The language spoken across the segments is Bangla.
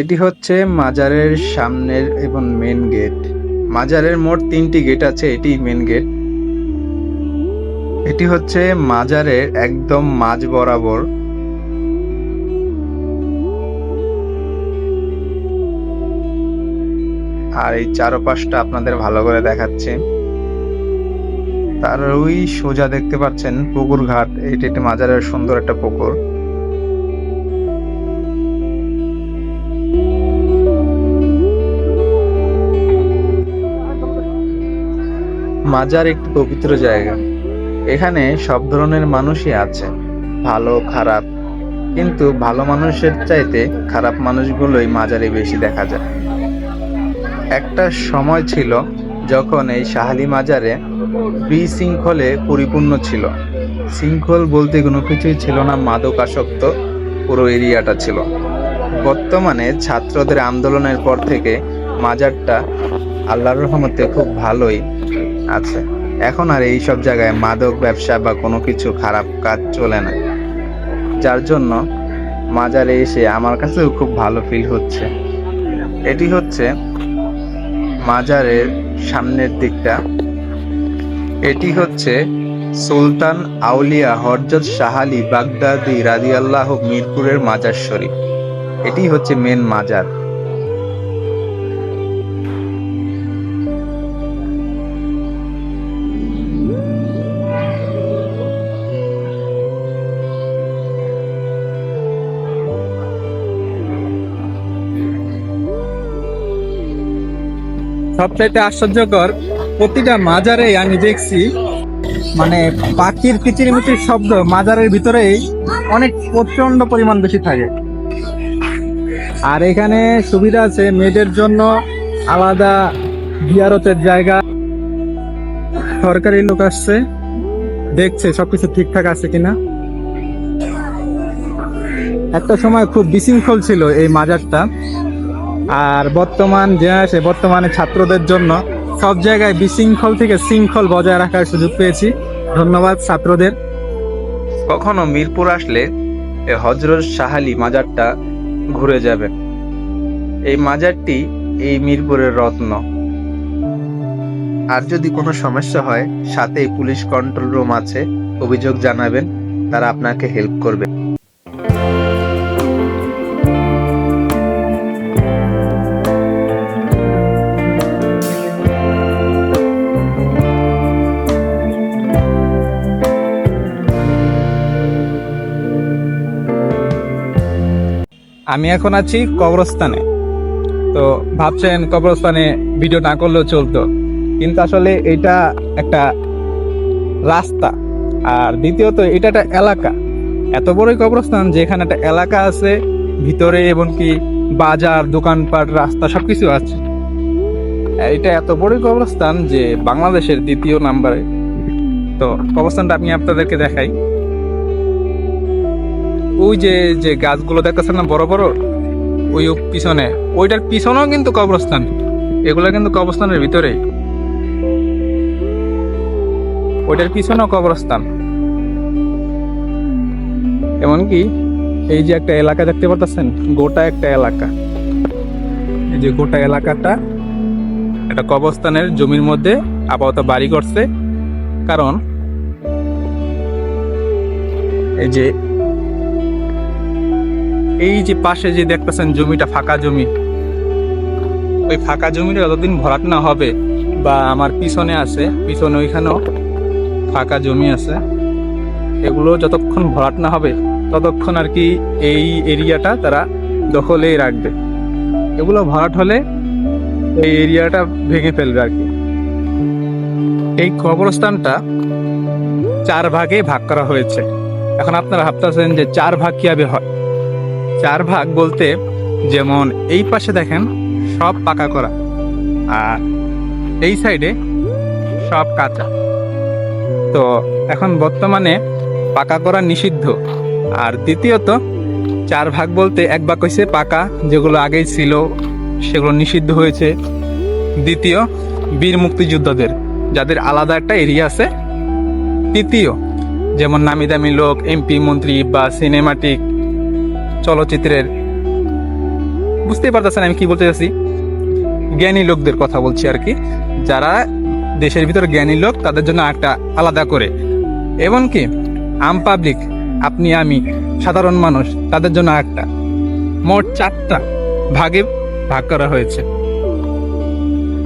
এটি হচ্ছে মাজারের সামনের এবং মেন গেট। মাজারের মোট 3টি গেট আছে, এটি মেন গেট। এটি হচ্ছে মাজারের একদম মাঝ বরাবর। আর এই চারপাশটা আপনাদের ভালো করে দেখাচ্ছে। তার ওই সোজা দেখতে পাচ্ছেন পুকুর ঘাট, এটি একটি মাজারের সুন্দর একটা পুকুর। মাজার একটি পবিত্র জায়গা। এখানে সব ধরনের মানুষই আছে, ভালো খারাপ, কিন্তু ভালো মানুষের চাইতে খারাপ মানুষগুলোই মাজারে বেশি দেখা যায়। একটা সময় ছিল যখন এই শাহালি মাজারে বিশৃঙ্খলে পরিপূর্ণ ছিল। শৃঙ্খল বলতে কোনো কিছুই ছিল না, মাদকাসক্ত পুরো এরিয়াটা ছিল। বর্তমানে ছাত্রদের আন্দোলনের পর থেকে মাজারটা আল্লাহর রহমতে খুব ভালোই আছে। এখন আর এই সব জায়গায় মাদক ব্যবসা বা কোনো কিছু খারাপ কাজ চলে না, যার জন্য মাজারে এসে আমার কাছেও খুব ভালো ফিল হচ্ছে। এটি হচ্ছে মাজারের সামনের দিকটা। এটি হচ্ছে সুলতান আউলিয়া হযরত শাহ আলী বাগদাদী রাদিয়াল্লাহু মিরপুরের মাজার শরীফ। এটি হচ্ছে মেন মাজার। সবচাইতে আশ্চর্যকর, প্রতিটা মাজারে আমি দেখছি মানে পাখির কিচিরমিচির শব্দ মাজারের ভিতরেই অনেক প্রচন্ড পরিমাণ বেশি থাকে। আর এখানে সুবিধা আছে মেয়েদের জন্য আলাদা জিয়ারতের জায়গা। সরকারি লোক আসছে, দেখছে সবকিছু ঠিকঠাক আছে কিনা। একটা সময় খুব বিশৃঙ্খল ছিল এই মাজারটা, আর বর্তমানে ছাত্রদের জন্য সব জায়গায় বিশৃঙ্খল থেকে শৃঙ্খল বজায় রাখার সুযোগ পেয়েছি। ধন্যবাদ ছাত্রদের। কখনো মিরপুর আসলে এই হযরত শাহ আলী মাজারটা ঘুরে যাবেন। এই মাজারটি এই মিরপুরের রত্ন। আর যদি কোনো সমস্যা হয়, সাথেই পুলিশ কন্ট্রোল রুম আছে, অভিযোগ জানাবেন, তারা আপনাকে হেল্প করবে। আমি এখন আছি কবরস্থানে। তো ভাবছেন কবরস্থানে ভিডিও না করলেও চলতো, কিন্তু আসলে এটা একটা রাস্তা, আর দ্বিতীয়ত এটা একটা এলাকা। এত বড়ই কবরস্থান যে এখানে একটা এলাকা আছে ভিতরে, এমনকি বাজার, দোকানপাট, রাস্তা সবকিছু আছে। এটা এত বড়ই কবরস্থান যে বাংলাদেশের 2য় নাম্বারে। তো কবরস্থানটা আমি আপনাদেরকে দেখাই। ওই যে যে গাছগুলো দেখতেছেন না বড় বড়, ওই পিছনে, ওইটার পিছনেও কিন্তু কবরস্থান। এগুলা কিন্তু কবরস্থানের ভিতরেই, ওইটার পিছনেও কবরস্থান। এমনকি এই যে একটা এলাকা দেখতে পাচ্ছেন, গোটা একটা এলাকা, এই যে গোটা এলাকাটা একটা কবরস্থানের জমির মধ্যে আপাতত বাড়ি করছে। কারণ এই যে পাশে যে দেখতেছেন জমিটা, ফাঁকা জমি, ওই ফাঁকা জমিটা যতদিন ভরাট না হবে, বা আমার পিছনে আছে, পিছনে ওইখানেও ফাঁকা জমি আছে, এগুলো যতক্ষণ ভরাট না হবে ততক্ষণ আর কি এই এরিয়াটা তারা দখলেই রাখবে। এগুলো ভরাট হলে এই এরিয়াটা ভেঙে ফেলবে আর কি। এই কবরস্থানটা 4 ভাগে ভাগ করা হয়েছে। এখন আপনারা ভাবতেছেন যে 4 ভাগ কিভাবে হয়। 4 ভাগ বলতে, যেমন এই পাশে দেখেন সব পাকা করা, আর এই সাইডে সব কাঁচা। তো এখন বর্তমানে পাকা করা নিষিদ্ধ। আর দ্বিতীয়ত 4 ভাগ বলতে 1 ভাগ হয়েছে পাকা, যেগুলো আগেই ছিল সেগুলো নিষিদ্ধ হয়েছে। দ্বিতীয়, বীর মুক্তিযোদ্ধাদের, যাদের আলাদা একটা এরিয়া আছে। তৃতীয়, যেমন নামি দামি লোক, এমপি, মন্ত্রী বা সিনেমাটিক চলচ্চিত্রের বুঝতেই পারতেছেন আমি কি বলতে চাচ্ছি। জ্ঞানী লোকদের কথা বলছি আর কি, যারা দেশের ভিতরে জ্ঞানী লোক তাদের জন্য একটা আলাদা করে, এমনকি আম পাবলিক আপনি আমি সাধারণ মানুষ তাদের জন্য একটা, মোট 4টা ভাগে ভাগ করা হয়েছে।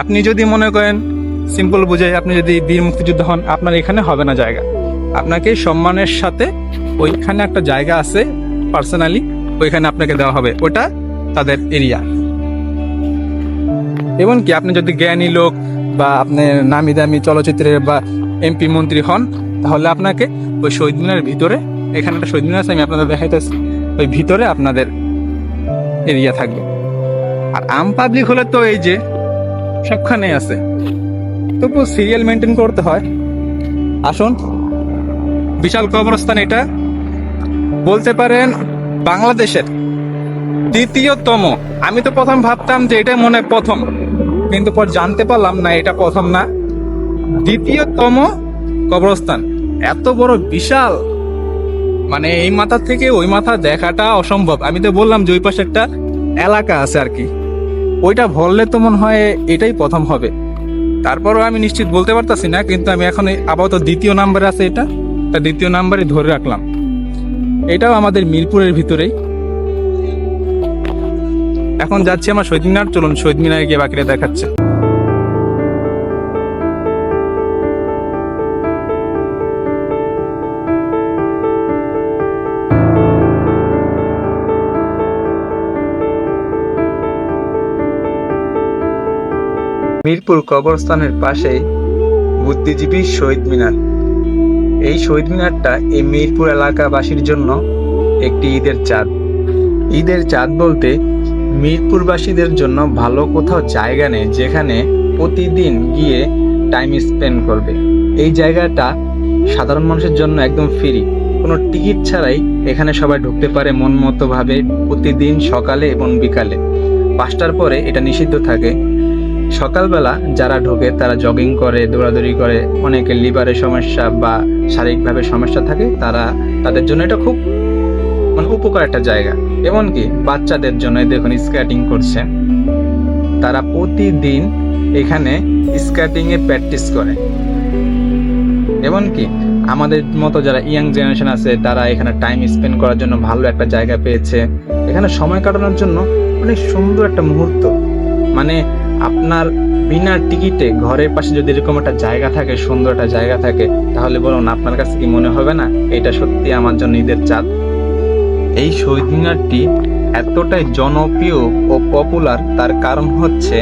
আপনি যদি মনে করেন সিম্পল বুঝে, আপনি যদি বীর মুক্তিযুদ্ধ হন, আপনার এখানে হবে না জায়গা, আপনাকে সম্মানের সাথে ওইখানে একটা জায়গা আছে পার্সোনালি, ওইখানে আপনাকে দেওয়া হবে, ওটা তাদের এরিয়া। এমনকি আপনি যদি জ্ঞানী লোক বা আপনি নামি দামি চলচ্চিত্রের বা এমপি মন্ত্রী হন, তাহলে আপনাকে ওই শহীদ মিনারের ভিতরে, এখানে একটা শহীদ মিনার আছে আমি আপনাদের দেখাইতেছি, ওই ভিতরে আপনাদের এরিয়া থাকবে। আর আম পাবলিক হলে তো এই যে সবখানে আছে, তবু সিরিয়াল মেনটেন করতে হয়। আসুন, বিশাল কবরস্থান এটা, বলতে পারেন বাংলাদেশের দ্বিতীয়তম। আমি তো প্রথম ভাবতাম যে এটা মনে হয় প্রথম, কিন্তু পর জানতে পারলাম না, এটা প্রথম না, দ্বিতীয়তম কবরস্থান। এত বড় বিশাল, মানে এই মাথা থেকে ওই মাথা দেখাটা অসম্ভব। আমি তো বললাম যে ওই পাশে একটা এলাকা আছে আর কি, ওইটা বললে তো মনে হয় এটাই প্রথম হবে। তারপরও আমি নিশ্চিত বলতে পারতাছি না, কিন্তু আমি এখন আপাতত দ্বিতীয় নাম্বারে আছে এটা, তা দ্বিতীয় নাম্বারে ধরে রাখলাম। এটাও আমাদের মিরপুরের ভিতরেই। এখন যাচ্ছি আমার শহীদ মিনার, চলুন শহীদ মিনারে গিয়ে বাকিরা দেখাচ্ছে। মিরপুর কবরস্থানের পাশেই বুদ্ধিজীবী শহীদ মিনার। এই শহীদ মিনারটা এই মিরপুর এলাকাবাসীর জন্য একটি ঈদের চাঁদ। ঈদের চাঁদ বলতে মিরপুরবাসীদের জন্য ভালো কোথাও জায়গা নেই যেখানে প্রতিদিন গিয়ে টাইম স্পেন্ড করবে। এই জায়গাটা সাধারণ মানুষের জন্য একদম ফ্রি, কোনো টিকিট ছাড়াই এখানে সবাই ঢুকতে পারে মন মতো ভাবে। প্রতিদিন সকালে এবং বিকালে 5টার পরে এটা নিষিদ্ধ থাকে। সকালবেলা যারা ঢোকে তারা জগিং করে, দৌড়াদৌড়ি করে, অনেকে লিভারের সমস্যা বা শারীরিকভাবে সমস্যা থাকে, তাদের জন্য এটা খুব মানে উপকার একটা জায়গা। এমনকি বাচ্চাদের জন্য দেখুন স্কেটিং করছে, তারা প্রতিদিন এখানে স্কেটিং এ প্র্যাকটিস করে। এমনকি আমাদের মতো যারা ইয়াং জেনারেশন আছে তারা এখানে টাইম স্পেন্ড করার জন্য ভালো একটা জায়গা পেয়েছে। এখানে সময় কাটানোর জন্য অনেক সুন্দর একটা মুহূর্ত, মানে আপনার বিনা টিকিটে ঘরের পাশে যদি এরকম একটা জায়গা থাকে, সুন্দর একটা জায়গা থাকে, তাহলে বলুন আপনার কাছে কি মনে হবে না এটা সত্যি আমার জন্য ঈদের চাঁদ। এই শহীদ মিনারটি এতটাই জনপ্রিয় ও পপুলার, তার কারণ হচ্ছে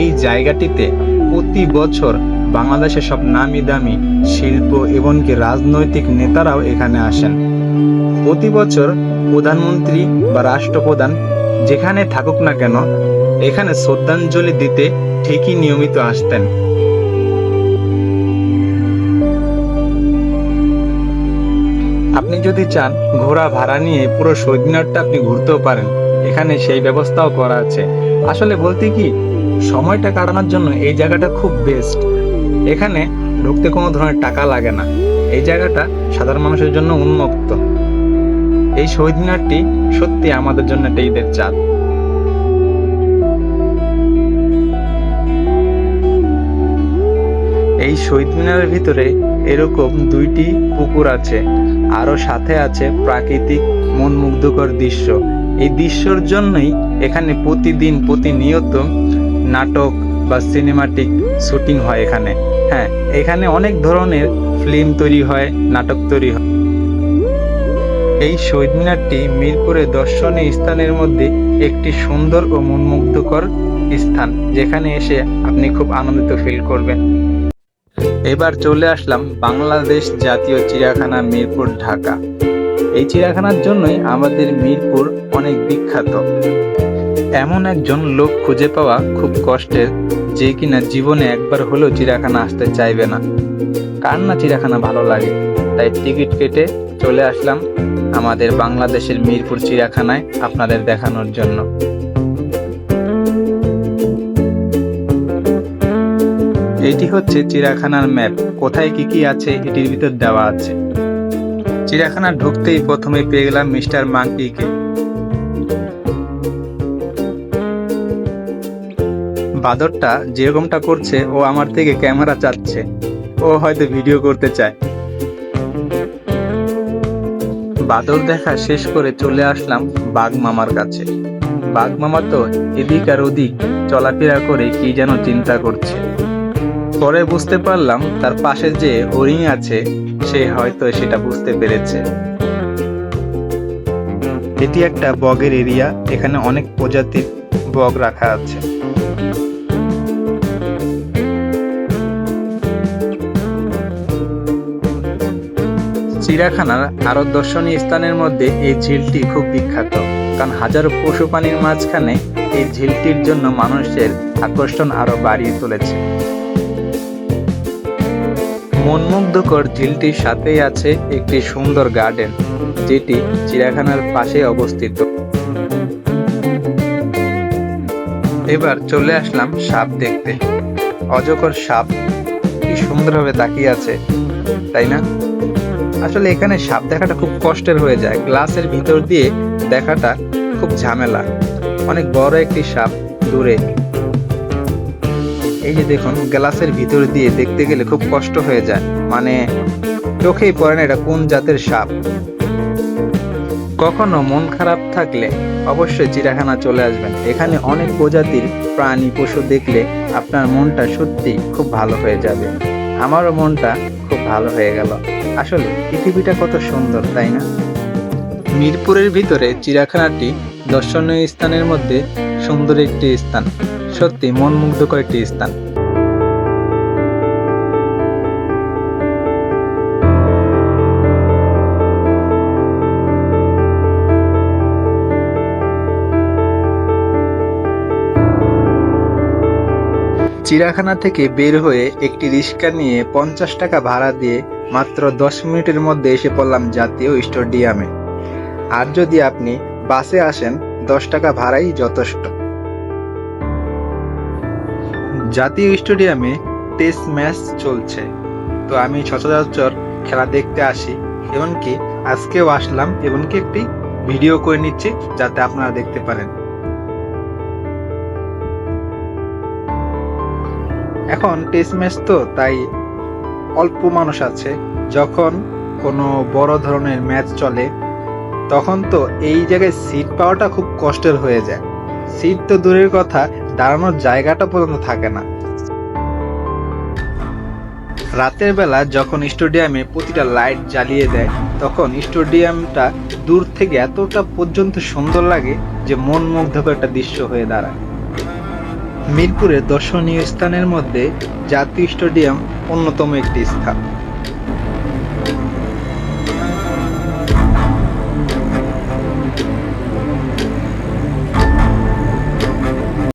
এই জায়গাটিতে প্রতি বছর বাংলাদেশের সব নামি দামি শিল্প এমনকি রাজনৈতিক নেতারাও এখানে আসেন। প্রতি বছর প্রধানমন্ত্রী বা রাষ্ট্রপ্রধান যেখানে থাকুক না কেন, এখানে শ্রদ্ধাঞ্জলি দিতে ঠিকই নিয়মিত আসতেন। আপনি যদি চান ঘোড়া ভাড়া নিয়ে পুরো শহীদ মিনারটা আপনি ঘুরতেও পারেন, এখানে সেই ব্যবস্থাও করা আছে। আসলে বলতে কি, সময়টা কাটানোর জন্য এই জায়গাটা খুব বেস্ট। এখানে ঢুকতে কোনো ধরনের টাকা লাগে না, এই জায়গাটা সাধারণ মানুষের জন্য উন্মুক্ত। এই শহীদ মিনারটি সত্যি আমাদের জন্য একটা ঈদের চাঁদ। এই শহীদ মিনারের ভিতরে এরকম 2টি পুকুর আছে, আরো সাথে আছে প্রাকৃতিক মনমুগ্ধকর দৃশ্য। এই দৃশ্যর জন্যই এখানে প্রতিদিন প্রতিনিয়ত নাটক বা সিনেমাটিক শুটিং হয় এখানে। হ্যাঁ, এখানে অনেক ধরনের ফিল্ম তৈরি হয়, নাটক তৈরি হয়। এই শহীদ মিনারটি মিরপুরের দর্শনীয় স্থানের মধ্যে একটি সুন্দর ও মনমুগ্ধকর স্থান, যেখানে এসে আপনি খুব আনন্দিত ফিল করবেন। এবার চলে আসলাম বাংলাদেশ জাতীয় চিড়িয়াখানা মিরপুর, ঢাকা। এই চিড়িয়াখানার জন্যই আমাদের মিরপুর অনেক বিখ্যাত। এমন একজন লোক খুঁজে পাওয়া খুব কষ্টের, যে কিনা জীবনে একবার হলেও চিড়িয়াখানা আসতে চাইবে না। কার না চিড়িয়াখানা ভালো লাগে? তাই টিকিট কেটে চলে আসলাম আমাদের বাংলাদেশের মিরপুর চিড়িয়াখানায় আপনাদের দেখানোর জন্য। এটি হচ্ছে চিড়িয়াখানার ম্যাপ, কোথায় কি কি আছে এটির ভিতর দেওয়া আছে। চিড়িয়াখানা ঢুকতেই প্রথমে পেয়ে গেলাম মিস্টার মাঙ্কিকে। বাদরটা যেরকমটা করছে, ও আমার থেকে ক্যামেরা চাচ্ছে, ও হয়তো ভিডিও করতে চায়। বাদর দেখা শেষ করে চলে আসলাম বাঘ মামার কাছে। বাঘ মামা তো এদিক আর ওদিক চলাফেরা করে কি যেন চিন্তা করছে। পরে বুঝতে পারলাম তার পাশে যে হরিণ আছে সে হয়তো সেটা বুঝতে পেরেছে। এটি একটা বগের এরিয়া, এখানে অনেক প্রজাতির বগ রাখা আছে। চিড়িয়াখানার আরো দর্শনীয় স্থানের মধ্যে এই ঝিলটি খুব বিখ্যাত, কারণ হাজারো পশু প্রাণীর মাঝখানে এই ঝিলটির জন্য মানুষের আকর্ষণ আরো বাড়িয়ে তুলেছে। মনমুগ্ধকর ঝিলটির সাথেই আছে একটি সুন্দর গার্ডেন, যেটি চিড়িয়াখানার পাশে অবস্থিত। এবার চলে আসলাম সাপ দেখতে। অজগর সাপ কি সুন্দরভাবে তাকিয়ে আছে, তাই না? আসলে এখানে সাপ দেখাটা খুব কষ্টের হয়ে যায়, গ্লাসের ভিতর দিয়ে দেখাটা খুব ঝামেলা। অনেক বড় একটি সাপ দূরে, এই যে দেখুন, গ্লাসের ভিতর দিয়ে দেখতে গেলে খুব কষ্ট হয়ে যায়, মানে চোখেই পড়ে না এটা কোন জাতের সাপ। কখনো মন খারাপ থাকলে অবশ্যই চিড়িয়াখানা চলে আসবেন। এখানে অনেক প্রজাতির প্রাণী পশু দেখলে আপনার মনটা সত্যি খুব ভালো হয়ে যাবে। আমারও মনটা খুব ভালো হয়ে গেল। আসলে পৃথিবীটা কত সুন্দর, তাই না? মিরপুরের ভিতরে চিড়িয়াখানাটি দর্শনীয় স্থানের মধ্যে সুন্দর একটি স্থান, সত্যি মন মুগ্ধকর একটি স্থান। চিড়িয়াখানা থেকে বের হয়ে একটি রিক্সা নিয়ে 50 টাকা ভাড়া দিয়ে মাত্র 10 মিনিটের মধ্যে এসে পড়লাম জাতীয় স্টেডিয়ামে। আর যদি আপনি বাসে আসেন 10 টাকা ভাড়াই যথেষ্ট। জাতীয় স্টেডিয়ামে টেস্ট ম্যাচ চলছে, তো আমি সচরাচর খেলা দেখতে আসি, এমনকি আজকেও আসলাম, এমনকি একটি ভিডিও করে নিচ্ছি যাতে আপনারা দেখতে পারেন। এখন টেস্ট ম্যাচ তো, তাই অল্প মানুষ আছে। যখন কোনো বড় ধরনের ম্যাচ চলে তখন তো এই জায়গায় সিট পাওয়াটা খুব কষ্টের হয়ে যায়। সিট তো দূরের কথা, দাঁড়ানোর জায়গাটা পর্যন্ত থাকে না। রাতের বেলা যখন স্টেডিয়ামে প্রতিটা লাইট জ্বালিয়ে দেয় তখন স্টেডিয়ামটা দূর থেকে এতটা পর্যন্ত সুন্দর লাগে যে মন মুগ্ধকর একটা দৃশ্য হয়ে দাঁড়ায়। মিরপুরের দর্শনীয় স্থানের মধ্যে জাতীয় স্টেডিয়াম অন্যতম একটি স্থান।